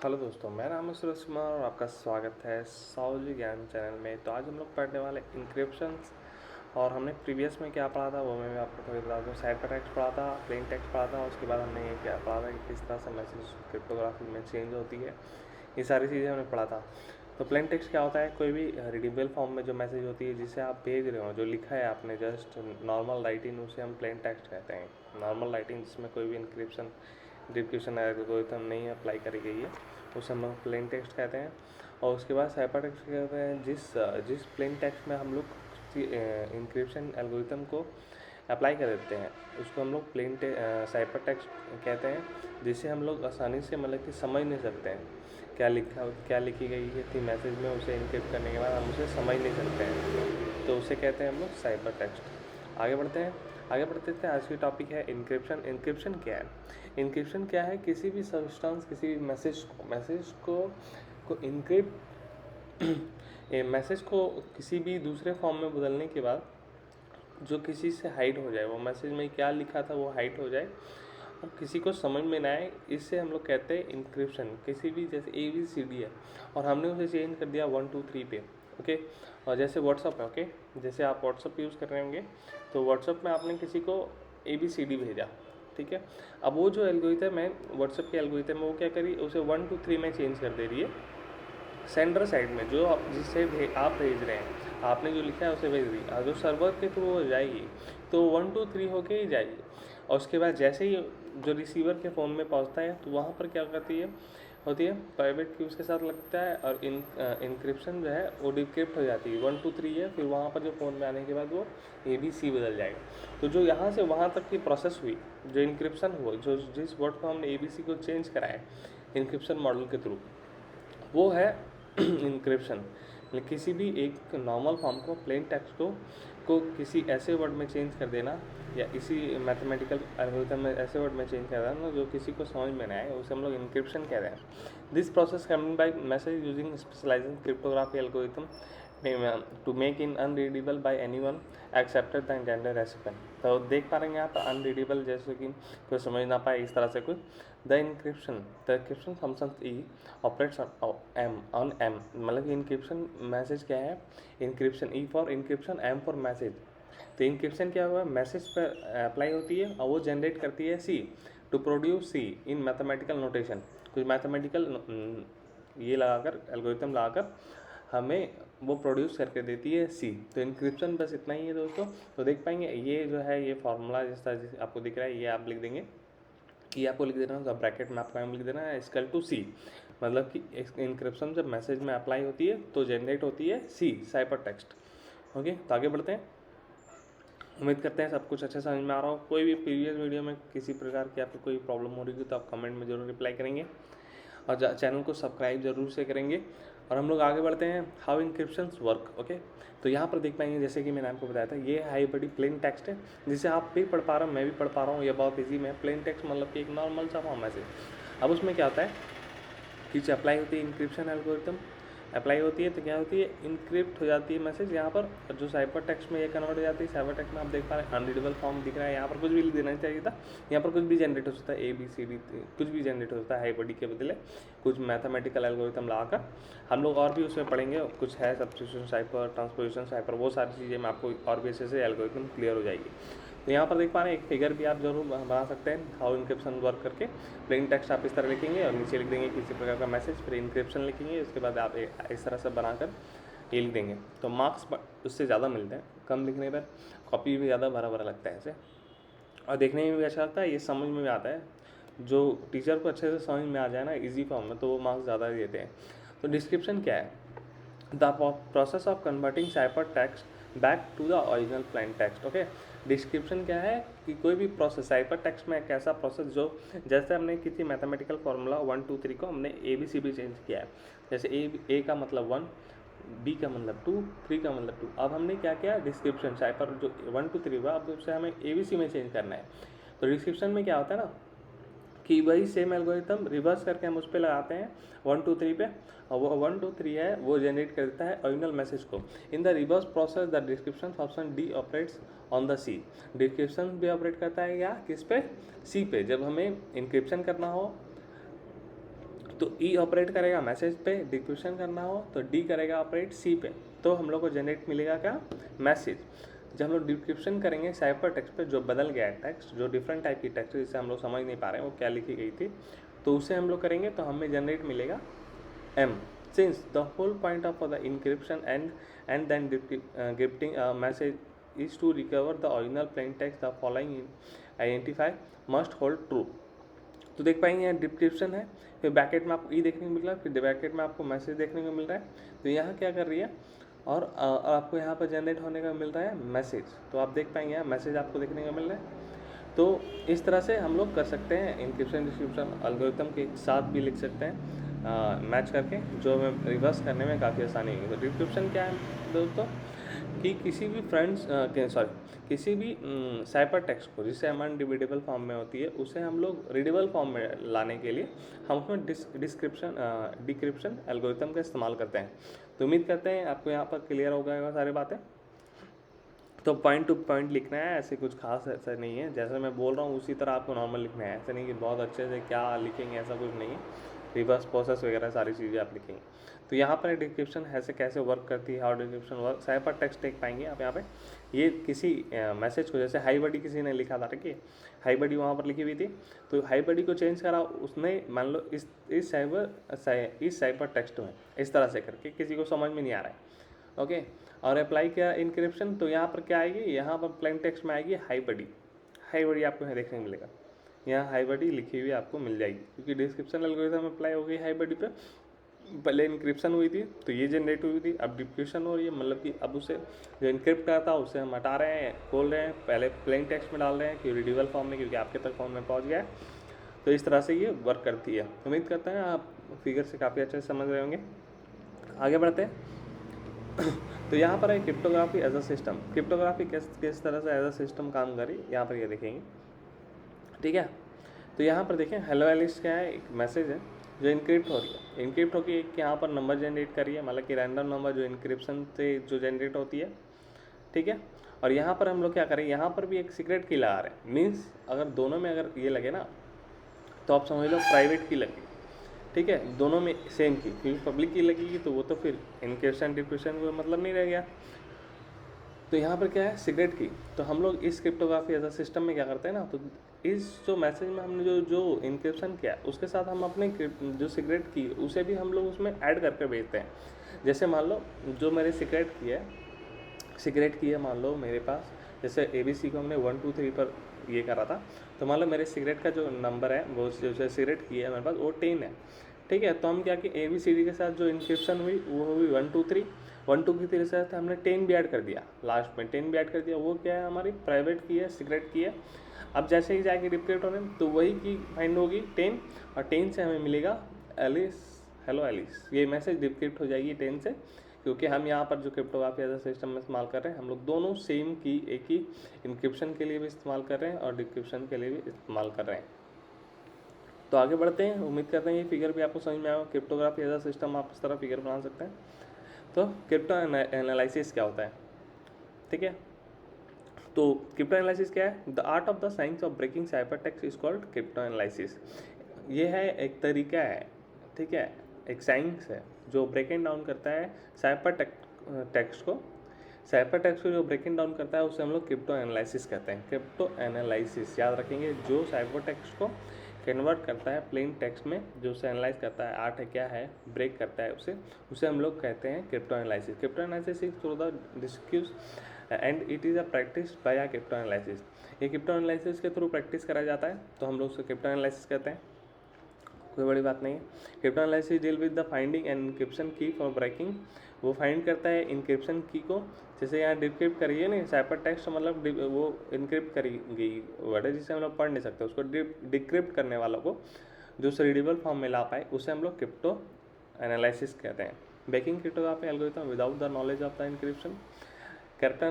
Hello दोस्तों, मेरा नाम है सुरेश कुमार और आपका स्वागत है साहूजी ज्ञान चैनल में। तो आज हम लोग पढ़ने वाले इंक्रिप्शंस। और हमने प्रीवियस में क्या पढ़ा था वो मैं आपको थोड़ी बता दूँ। साइफर टेक्स्ट पढ़ा था, प्लेन टेक्स्ट पढ़ा था, उसके बाद हमने ये क्या पढ़ा था कि किस तरह से मैसेज क्रिप्टोग्राफी में चेंज होती है। ये सारी चीज़ें हमने पढ़ा था। तो प्लेन टेक्स्ट क्या होता है? कोई भी रीडेबल फॉर्म में जो मैसेज होती है जिसे आप भेज रहे हो, जो लिखा है आपने जस्ट नॉर्मल राइटिंग, उसे हम प्लेन टेक्स्ट कहते हैं। नॉर्मल राइटिंग जिसमें कोई भी इंक्रिप्शन डिक्रिप्शन एल्गोरिथम नहीं अप्लाई करी गई है, उसे हम लोग प्लेन टेक्स्ट कहते हैं। और उसके बाद साइपर टेक्स्ट कहते हैं जिस प्लेन टेक्स्ट में हम लोग इंक्रिप्शन एल्गोरिथम को अप्लाई कर देते हैं, उसको हम लोग साइपर टेक्स्ट कहते हैं, जिसे हम लोग आसानी से मतलब कि समझ नहीं सकते हैं क्या लिखी गई है थी मैसेज में। उसे इनक्रिप्ट करने के बाद हम उसे समझ नहीं सकते हैं, तो उसे कहते हैं हम लोग साइबर टेक्स्ट। आगे बढ़ते थे। आज की टॉपिक है इंक्रिप्शन। इंक्रिप्शन क्या है? इंक्रिप्शन क्या है? किसी भी सब्सटेंस, किसी भी मैसेज को इनक्रिप्ट मैसेज को किसी भी दूसरे फॉर्म में बदलने के बाद जो किसी से हाइड हो जाए, वो मैसेज में क्या लिखा था वो हाइड हो जाए और किसी को समझ में ना आए, इससे हम लोग कहते हैं इंक्रिप्शन। किसी भी जैसे ABCD है और हमने उसे चेंज कर दिया 1 2 3 पे, ओके। और जैसे व्हाट्सअप है, ओके, जैसे आप व्हाट्सअप यूज़ कर रहे होंगे तो व्हाट्सअप में आपने किसी को ABCD भेजा, ठीक है। अब वो जो एल्गोरिथम है व्हाट्सअप की एल्गोरिथम है, वो क्या करी, उसे 1 2 3 में चेंज कर दे रही है। सेंडर साइड में जो आप भेज रहे हैं, आपने जो लिखा है उसे भेज दी, जो सर्वर के थ्रू वो जाएगी तो 1 2 3 होके ही जाएगी। और उसके बाद जैसे ही जो रिसीवर के फ़ोन में पहुंचता है तो वहाँ पर क्या होती है प्राइवेट की उसके साथ लगता है और इंक्रिप्शन जो है वो डिक्रिप्ट हो जाती है। 1 2 3 है, फिर वहाँ पर जो फ़ोन में आने के बाद वो ABC बदल जाएगा। तो जो यहाँ से वहाँ तक की प्रोसेस हुई, जो इंक्रिप्शन हुआ, जो जिस वर्ड को हमने ABC को चेंज कराया इंक्रिप्शन मॉडल के थ्रू, वो है इंक्रिप्शन। किसी भी एक नॉर्मल फॉर्म को, प्लेन टेक्स्ट को किसी ऐसे वर्ड में चेंज कर देना, या इसी मैथमेटिकल एल्गोरिथम में ऐसे वर्ड में चेंज कर देना जो किसी को समझ में ना आए, उसे हम लोग इंक्रिप्शन कह रहे हैं। This process coming by message using specialising cryptography algorithm to make in unreadable by anyone accepted the intended recipient. तो देख पा रहे हैं आप, अनरीडेबल जैसे कि कोई समझ ना पाए, इस तरह से कुछ। The encryption function E operates on M, मतलब कि इंक्रिप्शन मैसेज क्या है, encryption E for encryption, M for message. तो इंक्रिप्शन क्या हुआ, मैसेज पर अप्लाई होती है और वो जनरेट करती है C to produce C in mathematical notation. कुछ मैथमेटिकल ये लगाकर, एल्गोरिथम लगाकर हमें वो प्रोड्यूस करके देती है सी। तो इंक्रिप्शन बस इतना ही है दोस्तों। तो देख पाएंगे ये जो है, ये फार्मूला जिस तरह आपको दिख रहा है, ये आप लिख देंगे, ये आपको लिख देना होगा ब्रैकेट में, आपको एम लिख देना है इक्वल टू सी। मतलब कि इंक्रिप्शन जब मैसेज में अप्लाई होती है तो जनरेट होती है सी, साइपर टेक्स्ट। ओके, तो आगे बढ़ते हैं। उम्मीद करते हैं सब कुछ अच्छे समझ में आ रहा हो। कोई भी प्रीवियस वीडियो में किसी प्रकार की आपको कोई प्रॉब्लम हो रही है तो आप कमेंट में जरूर रिप्लाई करेंगे और चैनल को सब्सक्राइब जरूर से करेंगे। और हम लोग आगे बढ़ते हैं, हाउ इंक्रिप्शंस वर्क, ओके। तो यहाँ पर देख पाएंगे, जैसे कि मैंने आपको बताया था, ये हाई बड़ी प्लेन टेक्स्ट है जिसे आप भी पढ़ पा रहे हो, मैं भी पढ़ पा रहा हूँ, ये बहुत ईजी में। प्लेन टेक्स्ट मतलब कि एक नॉर्मल सा फॉर्म मैसेज। अब उसमें क्या होता है कि जो अप्लाई होती है इंक्रिप्शन एल्गोरिथम, अप्लाई होती है तो क्या होती है, इंक्रिप्ट हो जाती है मैसेज यहाँ पर, जो साइपर टेक्स्ट में ये कन्वर्ट हो जाती है। साइबर टेक्स्ट में आप देख पा रहे हैं अनरीडेबल फॉर्म दिख रहा है, यहाँ पर कुछ भी लिख देना चाहिए था, यहाँ पर कुछ भी जनरेट हो सकता है, ABCD कुछ भी जनरेट हो सकता है, हाइपरडी के बदले कुछ मैथमेटिकल एल्गोरिथम लगाकर। हम लोग और भी उसमें पढ़ेंगे, कुछ है सब्स्टिट्यूशन साइपर, ट्रांसपोजिशन साइपर, वो सारी चीज़ें मैं आपको और भी अच्छे से एल्गोरिथम क्लियर हो जाएगी। तो यहाँ पर देख पा रहे हैं एक फिगर भी आप जरूर बना सकते हैं, हाउ इंक्रिप्शन वर्क करके। प्लेन टेक्स्ट आप इस तरह लिखेंगे और नीचे लिख देंगे किसी प्रकार का मैसेज, फिर इंक्रिप्शन लिखेंगे, उसके बाद आप इस तरह से बनाकर ये लिख देंगे। तो मार्क्स उससे ज़्यादा मिलते हैं, कम लिखने पर कॉपी भी ज़्यादा भरा भरा लगता है ऐसे, और देखने में भी अच्छा लगता है, ये समझ में भी आता है। जो टीचर को अच्छे से समझ में आ जाए ना ईजी फॉर्म में, तो वो मार्क्स ज़्यादा देते हैं। तो डिस्क्रिप्शन क्या है, the process of converting cipher text back to the original plain text, okay. Description क्या है कि कोई भी प्रोसेस, साइपर टेक्स्ट में एक ऐसा प्रोसेस जो, जैसे हमने किसी मैथमेटिकल फार्मूला 1 2 3 को हमने ABCD चेंज किया है, जैसे ए का मतलब 1, B का मतलब 2, 3 का मतलब 2। अब हमने क्या किया, डिस्क्रिप्शन साइपर जो 1 2 3 हुआ, अब उससे हमें ABC में चेंज करना है। तो डिस्क्रिप्शन में क्या होता है ना कि वही सेम एल्गोरिथम रिवर्स करके हम उस पर लगाते हैं 1 2 3 पे, और वो 1 2 3 है वो जनरेट कर देता है ओरिजिनल मैसेज को। In the reverse process the description option D operates on the C. Description भी ऑपरेट करता है या किस पे, सी पे। जब हमें इंक्रिप्शन करना हो तो ई ऑपरेट करेगा मैसेज पे, डिक्रिप्शन करना हो तो डी करेगा ऑपरेट सी पे, तो हम लोग को जनरेट मिलेगा क्या, मैसेज। जब हम लोग डिक्रिप्शन करेंगे साइफर टेक्स्ट पे जो बदल गया है टेक्स्ट, जो डिफरेंट टाइप की टेक्स्ट जिसे हम लोग समझ नहीं पा रहे हैं वो क्या लिखी गई थी, तो उसे हम लोग करेंगे तो हमें जनरेट मिलेगा M. Since the whole point of the encryption and then decrypting a message is to recover the original plain text, the following identify must hold true. तो देख पाएंगे यहाँ डिस्क्रिप्शन है, फिर ब्रैकेट में आपको ई देखने को मिल रहा है, फिर ब्रैकेट में आपको मैसेज देखने को मिल रहा है। तो यहाँ क्या कर रही है, और आपको यहाँ पर जनरेट होने का मिल रहा है मैसेज। तो आप देख पाएंगे यहाँ मैसेज आपको देखने को मिल रहा है। तो इस तरह से हम लोग कर सकते हैं इंक्रिप्शन डिस्क्रिप्शन एल्गोरिथम के साथ भी लिख सकते हैं मैच करके, जो हमें रिवर्स करने में काफ़ी आसानी होगी। तो डिस्क्रिप्शन क्या है दोस्तों, कि किसी भी किसी भी साइपर टेक्स्ट को जिसे हम अनडिविडेबल फॉर्म में होती है उसे हम लोग रीडेबल फॉर्म में लाने के लिए हम उसमें डिक्रिप्शन एल्गोरिथम का इस्तेमाल करते हैं। तो उम्मीद करते हैं आपको यहाँ पर क्लियर हो गया सारी बातें। तो पॉइंट टू पॉइंट लिखना है, ऐसे कुछ खास ऐसा नहीं है, जैसे मैं बोल रहा हूँ उसी तरह आपको नॉर्मल लिखना है, ऐसा नहीं कि बहुत अच्छे से क्या लिखेंगे, ऐसा कुछ नहीं है। रिवर्स प्रोसेस वगैरह सारी चीज़ें आप लिखेंगे। तो यहाँ पर डिस्क्रिप्शन ऐसे कैसे वर्क करती है, how description work, cipher text देख पाएंगे आप यहाँ पे। ये किसी मैसेज को, जैसे हाई बडी किसी ने लिखा था, ठीक है, हाई बडी वहाँ पर लिखी हुई थी, तो हाई बडी को चेंज करा उसने, मान लो इस साइफर टेक्स्ट में इस तरह से करके, किसी को समझ में नहीं आ रहा है, ओके। और अप्लाई किया इंक्रिप्शन, तो यहाँ पर क्या आएगी, यहाँ पर प्लेन टेक्स्ट में आएगी हाई बडी आपको यहाँ देखने को मिलेगा, यहाँ हाई बडी लिखी हुई आपको मिल जाएगी, क्योंकि डिस्क्रिप्शन एल्गोरिथम अप्लाई हो गई हाई बडी पे। पहले इंक्रिप्शन हुई थी तो ये जनरेट हुई थी, अब डिक्रिप्शन हो रही है, मतलब कि अब उसे जो इंक्रिप्ट करता है उसे हम हटा रहे हैं, खोल रहे हैं, पहले प्लेन टेक्स्ट में डाल रहे हैं कि रीडेबल फॉर्म में, क्योंकि आपके तक फॉर्म में पहुँच गया है। तो इस तरह से ये वर्क करती है। उम्मीद करते हैं आप फिगर से काफ़ी अच्छे से समझ रहे होंगे। आगे बढ़ते हैं। तो यहाँ पर है cryptography as a system. Cryptography किस तरह से एज अ सिस्टम काम करी, यहाँ पर ये देखेंगे, ठीक है। तो यहाँ पर देखें, हेलो एलिस क्या है, एक मैसेज है जो इनक्रिप्ट हो रही है, इनक्रिप्ट होकर एक यहाँ पर नंबर जनरेट करी है, मतलब कि रैंडम नंबर जो इनक्रिप्शन से जो जनरेट होती है, ठीक है। और यहाँ पर हम लोग क्या करें, यहाँ पर भी एक सीक्रेट की लगा रहे हैं, मीन्स अगर दोनों में अगर ये लगे ना तो आप समझ लो प्राइवेट की लगी, ठीक है, दोनों में सेम की, क्योंकि पब्लिक की लगेगी तो वो तो फिर इनक्रिप्शन डिक्रिप्शन को मतलब नहीं रह गया। तो यहाँ पर क्या है, सीक्रेट की। तो हम लोग इस क्रिप्टोग्राफी एज अ सिस्टम में क्या करते हैं ना, तो इस जो मैसेज में हमने जो इनक्रिप्शन किया उसके साथ हम अपने जो सीक्रेट की उसे भी हम लोग उसमें ऐड करके भेजते हैं। जैसे मान लो जो मेरे सीक्रेट की है मान लो मेरे पास, जैसे ABC को हमने 1 2 3 पर ये करा था, तो मान लो मेरे सीक्रेट का जो नंबर है वो जो सीक्रेट की है मेरे पास वो 10 है, ठीक है। तो हम क्या कि ABCD के साथ जो इंक्रिप्शन हुई वो हुई 1 2 3, 1 2 3 के साथ हमने 10 भी ऐड कर दिया, लास्ट में 10 भी ऐड कर दिया। वो क्या है, हमारी प्राइवेट की है, सीक्रेट की है। अब जैसे ही जाएगी डिक्रिप्ट होने तो वही की फाइंड होगी 10, और 10 से हमें मिलेगा एलिस, हेलो एलिस। ये मैसेज डिक्रिप्ट हो जाएगी 10 से, क्योंकि हम यहाँ पर जो क्रिप्टोग्राफी एज अ सिस्टम में इस्तेमाल कर रहे हैं, हम लोग दोनों सेम की एक ही इंक्रिप्शन के लिए भी इस्तेमाल कर रहे हैं और डिक्रिप्शन के लिए भी इस्तेमाल कर रहे हैं। तो आगे बढ़ते हैं। उम्मीद करते हैं ये फिगर भी आपको समझ में आया। क्रिप्टोग्राफी एज अ सिस्टम आप इस तरह फिगर बना सकते हैं। तो क्रिप्टो एनालिसिस क्या होता है, ठीक है। तो क्रिप्टो एनालिसिस क्या है, the art of the science of breaking cyber text is called crypto analysis. ये है एक तरीका है, ठीक है, एक साइंस है जो ब्रेकिंग डाउन करता है साइबर टेक्स्ट को। साइबर टेक्स्ट को जो ब्रेकिंग डाउन करता है उसे हम लोग क्रिप्टो एनालिसिस कहते हैं। क्रिप्टो एनालिसिस याद रखेंगे, जो साइबर टेक्स्ट को कन्वर्ट करता है प्लेन टेक्स्ट में, जो उसे एनालाइज करता है, आर्ट है क्या है, ब्रेक करता है उसे हम लोग कहते हैं crypto analysis. Crypto analysis is through the discuss and it is a practice by a crypto analysis. ये क्रिप्टो एनालिसिस के थ्रू प्रैक्टिस करा जाता है, तो हम लोग उसे क्रिप्टो एनालिसिस कहते हैं, कोई बड़ी बात नहीं है। Crypto analysis deal with the finding and encryption की फॉर ब्रेकिंग। वो फाइंड करता है इनक्रिप्शन की को, जैसे यहाँ डिक्रिप्ट करिए नहीं, साइपर टेक्स्ट मतलब वो इनक्रिप्ट करी गई वर्ड है जिसे हम लोग पढ़ नहीं सकते, उसको डिक्रिप्ट करने वालों को जो रीडेबल फॉर्म में ला पाए उसे हम लोग क्रिप्टो एनालिसिस कहते हैं। Breaking cryptography algorithm without the knowledge of the encryption. Crypto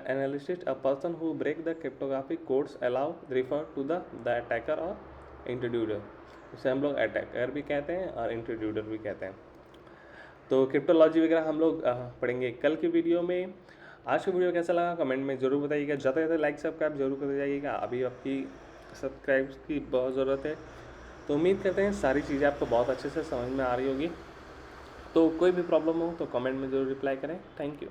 analyst, a person who break the cryptographic codes allow refer to the attacker or intruder। उसे हम लोग अटैकर भी कहते हैं और इंट्रोड्यूसर भी कहते हैं। तो क्रिप्टोलॉजी वगैरह हम लोग पढ़ेंगे कल की वीडियो में। आज का वीडियो कैसा लगा कमेंट में ज़रूर बताइएगा, ज़्यादा से ज़्यादा लाइक सब्सक्राइब जरूर कर जाइएगा। अभी आपकी सब्सक्राइब की बहुत ज़रूरत है, तो उम्मीद करते हैं सारी चीज़ें आपको बहुत अच्छे से समझ में आ रही होगी। तो कोई भी प्रॉब्लम हो तो कमेंट में ज़रूर रिप्लाई करें। Thank you.